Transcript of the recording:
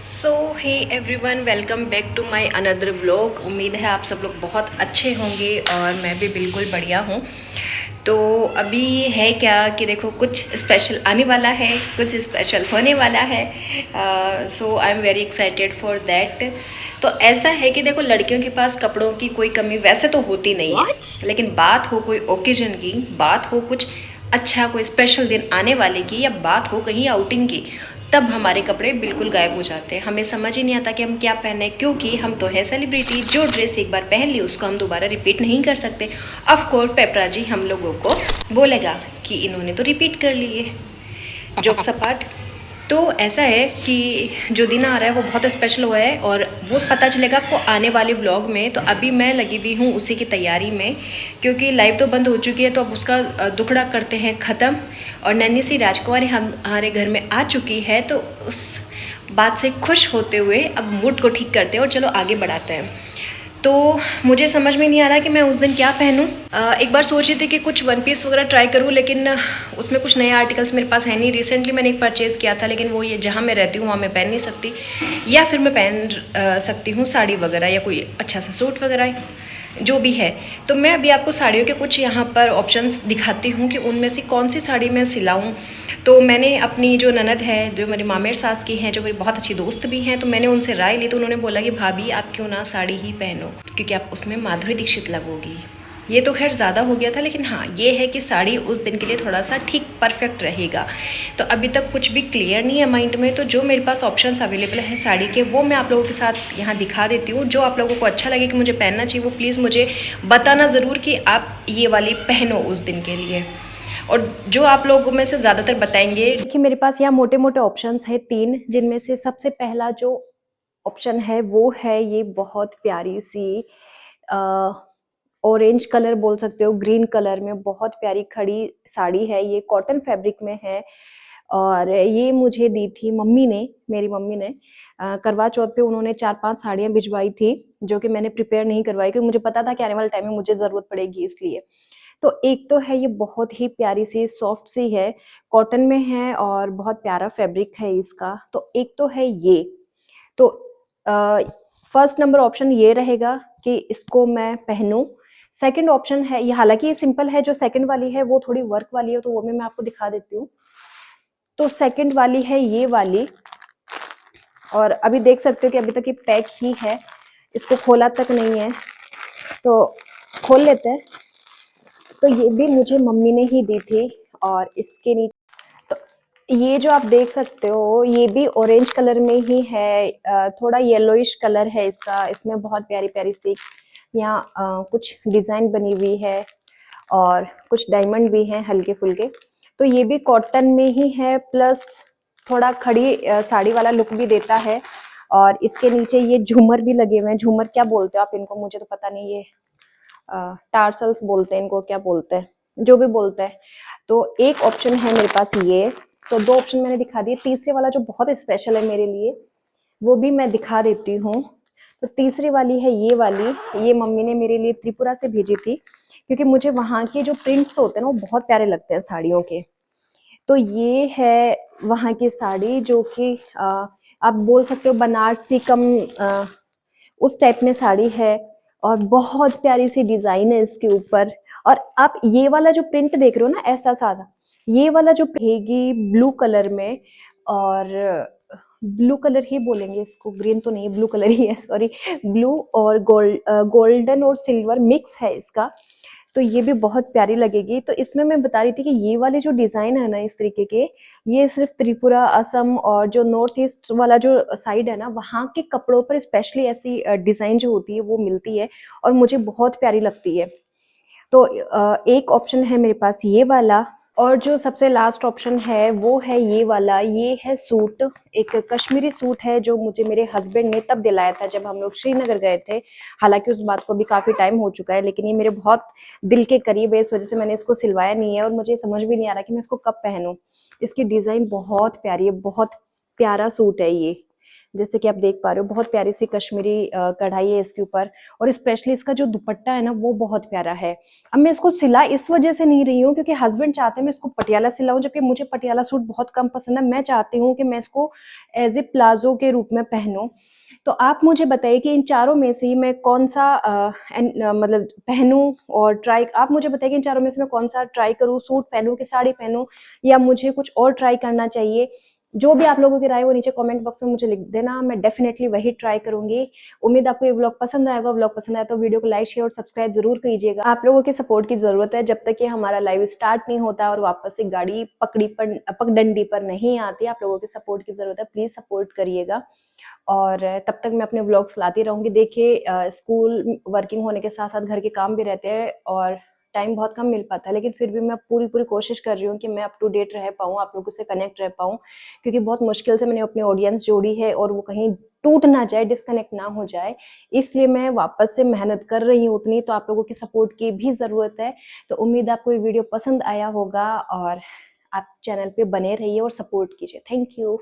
So hey everyone, welcome back to my another vlog. उम्मीद है आप सब लोग बहुत अच्छे होंगे और मैं भी बिल्कुल बढ़िया हूँ। तो अभी है क्या कि देखो, कुछ स्पेशल आने वाला है, कुछ स्पेशल होने वाला है। So I am very excited for that. तो ऐसा है कि देखो, लड़कियों के पास कपड़ों की कोई कमी वैसे तो होती नहीं है, लेकिन बात हो कोई ओकेजन की, बात हो कुछ अच्छा कोई स्पेशल दिन आने वाले की, या बात हो कहीं आउटिंग की, तब हमारे कपड़े बिल्कुल गायब हो जाते हैं। हमें समझ ही नहीं आता कि हम क्या पहने, क्योंकि हम तो हैं सेलिब्रिटी। जो ड्रेस एक बार पहन ली उसको हम दोबारा रिपीट नहीं कर सकते। ऑफ कोर्स पेपराजी हम लोगों को बोलेगा कि इन्होंने तो रिपीट कर ली है। जोक्स अपार्ट, तो ऐसा है कि जो दिन आ रहा है वो बहुत स्पेशल हुआ है और वो पता चलेगा आपको आने वाले व्लॉग में। तो अभी मैं लगी हुई हूँ उसी की तैयारी में, क्योंकि लाइव तो बंद हो चुकी है, तो अब उसका दुखड़ा करते हैं ख़त्म। और नन्ही सी राजकुमारी हमारे घर में आ चुकी है, तो उस बात से खुश होते हुए अब मूड को ठीक करते हैं और चलो आगे बढ़ाते हैं। तो मुझे समझ में नहीं आ रहा कि मैं उस दिन क्या पहनूं। एक बार सोच रही थी कि कुछ वन पीस वगैरह ट्राई करूं, लेकिन उसमें कुछ नए आर्टिकल्स मेरे पास है नहीं। रिसेंटली मैंने एक परचेज़ किया था, लेकिन वो ये जहाँ मैं रहती हूँ वहाँ मैं पहन नहीं सकती, या फिर मैं पहन सकती हूँ साड़ी वगैरह या कोई अच्छा सा सूट वगैरह जो भी है। तो मैं अभी आपको साड़ियों के कुछ यहाँ पर ऑप्शंस दिखाती हूँ कि उनमें से कौन सी साड़ी मैं सिलाऊँ। तो मैंने अपनी जो ननद है, जो मेरी मामेर सास की हैं, जो मेरी बहुत अच्छी दोस्त भी हैं, तो मैंने उनसे राय ली। तो उन्होंने बोला कि भाभी आप क्यों ना साड़ी ही पहनो, क्योंकि आप उसमें माधुरी दीक्षित लगोगी। ये तो खैर ज़्यादा हो गया था, लेकिन हाँ ये है कि साड़ी उस दिन के लिए थोड़ा सा ठीक परफेक्ट रहेगा। तो अभी तक कुछ भी क्लियर नहीं है माइंड में, तो जो मेरे पास ऑप्शंस अवेलेबल है साड़ी के, वो मैं आप लोगों के साथ यहाँ दिखा देती हूँ। जो आप लोगों को अच्छा लगे कि मुझे पहनना चाहिए, वो प्लीज़ मुझे बताना ज़रूर कि आप ये वाली पहनो उस दिन के लिए। और जो आप लोगों में से ज़्यादातर बताएंगे, देखिए मेरे पास यहाँ मोटे मोटे ऑप्शंस है 3, जिनमें से सबसे पहला जो ऑप्शन है वो है ये बहुत प्यारी सी ऑरेंज कलर बोल सकते हो, ग्रीन कलर में बहुत प्यारी खड़ी साड़ी है। ये कॉटन फैब्रिक में है और ये मुझे दी थी मम्मी ने, मेरी मम्मी ने करवा चौथ पे उन्होंने 4-5 साड़ियाँ भिजवाई थी, जो कि मैंने प्रिपेयर नहीं करवाई, क्योंकि मुझे पता था कि आने वाले टाइम में मुझे ज़रूरत पड़ेगी इसलिए। तो एक तो है ये बहुत ही प्यारी सी सॉफ्ट सी है, कॉटन में है और बहुत प्यारा फैब्रिक है इसका। तो एक तो है ये। तो फर्स्ट नंबर ऑप्शन ये रहेगा कि इसको मैं पहनूं। सेकंड ऑप्शन है ये, हालांकि ये सिंपल है, जो सेकंड वाली है वो थोड़ी वर्क वाली है, तो वो भी मैं आपको दिखा देती हूँ। तो सेकंड वाली है ये वाली, और अभी देख सकते हो कि अभी तक ये पैक ही है, इसको खोला तक नहीं है। तो खोल लेते हैं। तो ये भी मुझे मम्मी ने ही दी थी, और इसके नीचे तो ये जो आप देख सकते हो ये भी ऑरेंज कलर में ही है, थोड़ा येलोइश कलर है इसका। इसमें बहुत प्यारी प्यारी सी यहाँ कुछ डिजाइन बनी हुई है और कुछ डायमंड भी हैं हल्के फुल्के। तो ये भी कॉटन में ही है, प्लस थोड़ा खड़ी साड़ी वाला लुक भी देता है। और इसके नीचे ये झूमर भी लगे हुए हैं। झूमर क्या बोलते हो आप इनको, मुझे तो पता नहीं, ये टार्सल्स बोलते हैं इनको, क्या बोलते हैं, जो भी बोलते हैं। तो एक ऑप्शन है मेरे पास ये। तो 2 ऑप्शन मैंने दिखा दिए। तीसरे वाला जो बहुत स्पेशल है मेरे लिए, वो भी मैं दिखा देती हूँ। तो तीसरी वाली है ये वाली। ये मम्मी ने मेरे लिए त्रिपुरा से भेजी थी, क्योंकि मुझे वहाँ के जो प्रिंट्स होते हैं ना वो बहुत प्यारे लगते हैं साड़ियों के। तो ये है वहाँ की साड़ी, जो कि आप बोल सकते हो बनारसी कम उस टाइप में साड़ी है, और बहुत प्यारी सी डिजाइन है इसके ऊपर। और आप ये वाला जो प्रिंट देख रहे हो ना, ऐसा सा ये वाला जो रहेगी ब्लू कलर में, और ब्लू कलर ही बोलेंगे इसको, ग्रीन तो नहीं है, ब्लू कलर ही है, सॉरी। ब्लू और गोल्डन और सिल्वर मिक्स है इसका। तो ये भी बहुत प्यारी लगेगी। तो इसमें मैं बता रही थी कि ये वाले जो डिजाइन है ना इस तरीके के, ये सिर्फ त्रिपुरा, असम और जो नॉर्थ ईस्ट वाला जो साइड है ना, वहाँ के कपड़ों पर स्पेशली ऐसी डिजाइन जो होती है वो मिलती है, और मुझे बहुत प्यारी लगती है। तो एक ऑप्शन है मेरे पास ये वाला, और जो सबसे लास्ट ऑप्शन है वो है ये वाला। ये है सूट, एक कश्मीरी सूट है, जो मुझे मेरे हस्बैंड ने तब दिलाया था जब हम लोग श्रीनगर गए थे। हालांकि उस बात को भी काफी टाइम हो चुका है, लेकिन ये मेरे बहुत दिल के करीब है, इस वजह से मैंने इसको सिलवाया नहीं है, और मुझे समझ भी नहीं आ रहा कि मैं इसको कब पहनूं। इसकी डिजाइन बहुत प्यारी है, बहुत प्यारा सूट है ये। जैसे कि आप देख पा रहे हो बहुत प्यारी सी कश्मीरी कढ़ाई है इसके ऊपर, और स्पेशली इसका जो दुपट्टा है ना वो बहुत प्यारा है। अब मैं इसको सिला इस वजह से नहीं रही हूँ क्योंकि हस्बैंड चाहते हैं मैं इसको पटियाला सिलाऊं, जबकि मुझे पटियाला सूट बहुत कम पसंद है। मैं चाहती हूँ कि मैं इसको एज ए प्लाजो के रूप में पहनूं। तो आप मुझे बताइए कि इन चारों में से ही मैं कौन सा मतलब पहनूं, और ट्राई आप मुझे बताइए कि इन चारों में से मैं कौन सा ट्राई करूं, सूट पहनूं कि साड़ी पहनूं, या मुझे कुछ और ट्राई करना चाहिए। जो भी आप लोगों की राय है वो नीचे कमेंट बॉक्स में मुझे लिख देना, मैं डेफिनेटली वही ट्राई करूंगी। उम्मीद आपको ये व्लॉग पसंद आएगा। व्लॉग पसंद आया तो वीडियो को लाइक शेयर और सब्सक्राइब जरूर कीजिएगा। आप लोगों के सपोर्ट की जरूरत है, जब तक कि हमारा लाइव स्टार्ट नहीं होता और वापस से गाड़ी पगडंडी पर नहीं आती। आप लोगों के सपोर्ट की जरूरत है, प्लीज सपोर्ट करिएगा। और तब तक मैं अपने व्लॉग्स लाती रहूंगी। देखिए स्कूल वर्किंग होने के साथ साथ घर के काम भी रहते हैं और टाइम बहुत कम मिल पाता है, लेकिन फिर भी मैं पूरी पूरी कोशिश कर रही हूँ कि मैं अप टू डेट रह पाऊँ, आप लोगों से कनेक्ट रह पाऊँ, क्योंकि बहुत मुश्किल से मैंने अपनी ऑडियंस जोड़ी है और वो कहीं टूट ना जाए, डिस्कनेक्ट ना हो जाए, इसलिए मैं वापस से मेहनत कर रही हूँ उतनी। तो आप लोगों की सपोर्ट की भी ज़रूरत है। तो उम्मीद आपको ये वीडियो पसंद आया होगा और आप चैनल पे बने रहिए और सपोर्ट कीजिए। Thank you.